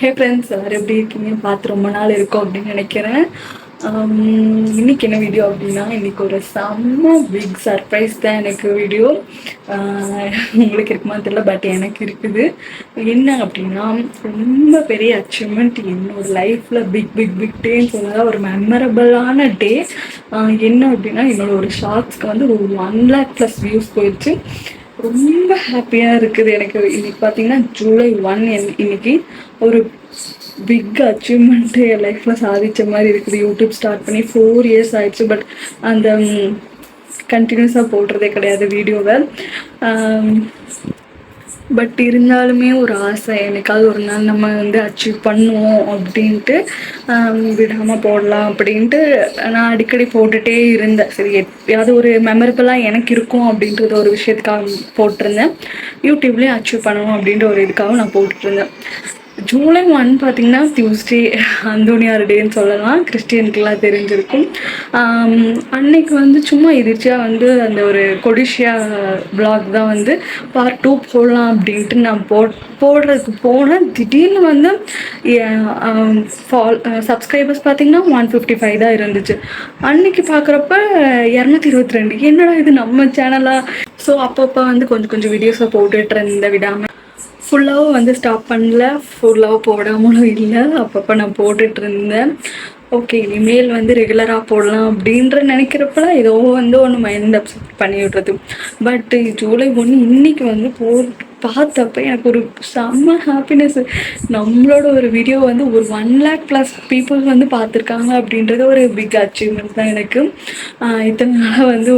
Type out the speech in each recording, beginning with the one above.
Hey friends, எல்லாரும் எப்படி இருக்கீங்க? பார்த்து ரொம்ப நாள் இருக்கும் அப்படின்னு நினைக்கிறேன். இன்னைக்கு என்ன வீடியோ அப்படின்னா, இன்னைக்கு ஒரு செம்ம பிக் சர்ப்ரைஸ் தான் எனக்கு வீடியோ. உங்களுக்கு இருக்குமா தெரியல, பட் எனக்கு இருக்குது. என்ன அப்படின்னா, ரொம்ப பெரிய அச்சீவ்மெண்ட் என்னோட லைஃப்பில். பிக் பிக் பிக் டேன்னு சொல்லலாம், ஒரு மெமரபிளான டே. என்ன அப்படின்னா, என்னோட ஒரு ஷார்ட்ஸ்க்கு வந்து ஒரு 1,00,000+ வியூஸ் போயிடுச்சு. ரொம்ப ஹாப்பியாக இருக்குது எனக்கு. இன்னைக்கு பார்த்தீங்கன்னா ஜூலை 1. இன்னைக்கு ஒரு பிக் அச்சீவ்மெண்ட்டு என் லைஃப்பில் சாதித்த மாதிரி இருக்குது. யூடியூப் ஸ்டார்ட் பண்ணி 4 இயர்ஸ் ஆயிடுச்சு. பட் அந்த கண்டினியூஸாக போடுறதே கிடையாது வீடியோவை. பட் இருந்தாலுமே ஒரு ஆசை, என்னைக்காவது ஒரு நாள் நம்ம வந்து அச்சீவ் பண்ணுவோம் அப்படின்ட்டு விடாமல் போடலாம் அப்படின்ட்டு நான் அடிக்கடி போட்டுகிட்டே இருந்தேன். சரி, எப்பயாவது ஒரு மெமரபிளாக எனக்கு இருக்கும் அப்படின்றது ஒரு விஷயத்துக்காக போட்டிருந்தேன். யூடியூப்லேயும் அச்சீவ் பண்ணணும் அப்படின்ற ஒரு இதுக்காக நான் போட்டுட்ருந்தேன். ஜூலை 1 பார்த்திங்கன்னா டியூஸ்டே, அந்தோனியார் டேன்னு சொல்லலாம். கிறிஸ்டியனுக்கெலாம் தெரிஞ்சிருக்கும். அன்னைக்கு வந்து சும்மா எதிர்ச்சியாக வந்து அந்த ஒரு கொடிஷியா வ்ளாக் தான் வந்து பார்ட் 2 போடலாம் அப்படின்ட்டு நான் போடுறதுக்கு போனேன். திடீர்னு வந்து சப்ஸ்கிரைபர்ஸ் பார்த்திங்கன்னா 155 தான் இருந்துச்சு. அன்னைக்கு பார்க்குறப்ப 222. என்னடா இது நம்ம சேனலாக? ஸோ அப்பப்போ வந்து கொஞ்சம் கொஞ்சம் வீடியோஸை போட்டுட்டு இருந்தேன் விடாமல். ஃபுல்லாகவும் வந்து ஸ்டாப் பண்ணல, ஃபுல்லாகவும் போடாமலும் இல்லை. அப்பப்போ நான் போட்டுட்டு இருந்தேன். ஓகே, இனிமேல் வந்து ரெகுலராக போடலாம் அப்படின்ற நினைக்கிறப்பெல்லாம் ஏதோ வந்து ஒன்று மைண்ட் அப்செட் பண்ணி விடுறது. பட் ஜூலை 1 இன்னைக்கு வந்து பார்த்தப்ப எனக்கு ஒரு செம்ம ஹாப்பினஸ். நம்மளோட ஒரு வீடியோ வந்து ஒரு 1,00,000+ பீப்புள் வந்து பார்த்துருக்காங்க அப்படின்றது ஒரு பிக் அச்சீவ்மெண்ட் தான் எனக்கு. இத்தனை நாளாக வந்து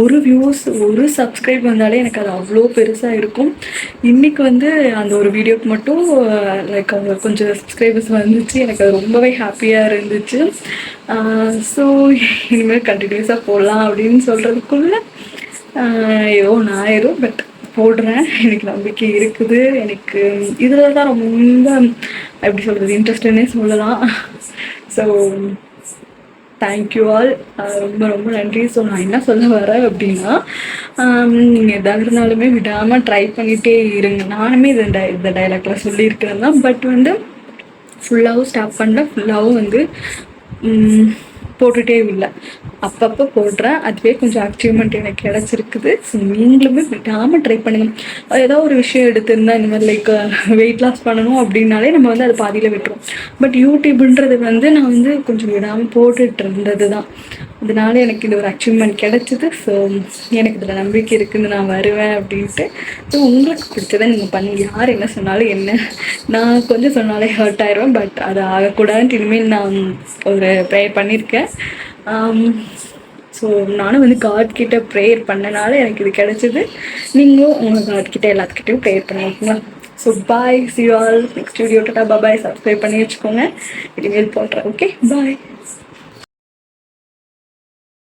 ஒரு வியூஸ், ஒரு சப்ஸ்கிரைப் வந்தாலே எனக்கு அது அவ்வளோ பெருசாக இருக்கும். இன்றைக்கி வந்து அந்த ஒரு வீடியோக்கு மட்டும் லைக் அவங்க கொஞ்சம் சப்ஸ்கிரைபர்ஸ் வந்துச்சு. எனக்கு அது ரொம்பவே ஹாப்பியாக இருந்துச்சு. ஸோ இனிமேல் கண்டினியூஸாக போடலாம் அப்படின்னு சொல்கிறதுக்குள்ளே ஏதோ ஒன்று ஆயிரும். பட் போடுறேன், எனக்கு நம்பிக்கை இருக்குது. எனக்கு இதில் தான் ரொம்ப எப்படி சொல்கிறது, இன்ட்ரெஸ்ட்டுன்னே சொல்லலாம். ஸோ தேங்க்யூ ஆல், ரொம்ப ரொம்ப நன்றி. ஸோ நான் என்ன சொல்ல வரேன் அப்படின்னா, நீங்கள் எதாக இருந்தாலுமே விடாமல் ட்ரை பண்ணிகிட்டே இருங்க. நானுமே இந்த டைலாக்லாம் சொல்லியிருக்கிறேன் தான். பட் வந்து ஃபுல்லாகவும் ஸ்டாப் பண்ணல, ஃபுல்லாகவும் வந்து போட்டுகிட்டே இல்லை, அப்பப்போ போடுறேன். அதுவே கொஞ்சம் அச்சீவ்மெண்ட் எனக்கு கிடச்சிருக்குது. ஸோ நீங்களுமே விடாமல் ட்ரை பண்ணுங்கள். ஏதோ ஒரு விஷயம் எடுத்திருந்தால் இந்த மாதிரி லைக் வெயிட் லாஸ் பண்ணணும் அப்படின்னாலே நம்ம வந்து அது பாதியில் விட்டுரும். பட் யூடியூப்ன்றது வந்து நான் வந்து கொஞ்சம் விடாமல் போட்டுட்டு இருந்தது தான். அதனால எனக்கு இது ஒரு அச்சீவ்மெண்ட் கிடச்சிது. ஸோ எனக்கு இதில் நம்பிக்கை இருக்குது, நான் வருவேன் அப்படின்ட்டு. ஸோ உங்களுக்கு பிடிச்சதை நீங்கள் பண்ணுங்கள். யார் என்ன சொன்னாலும் என்ன, நான் கொஞ்சம் சொன்னாலே ஹர்ட் ஆயிடுவேன். பட் அது ஆகக்கூடாதுன்ட்டு இனிமேல் நான் ஒரு ப்ரேயர் பண்ணியிருக்கேன். ஸோ நானும் வந்து காட்கிட்ட ப்ரேயர் பண்ணனால எனக்கு இது கிடச்சிது. நீங்களும் உங்கள் காட்கிட்ட எல்லாத்துக்கிட்டையும் ப்ரேயர் பண்ணிக்கோங்களா? So bye, see you all next video. Tata, bye. Subscribe பண்ணி வச்சுக்கோங்க, இனிமேல் போடுறேன். ஓகே, பாய்.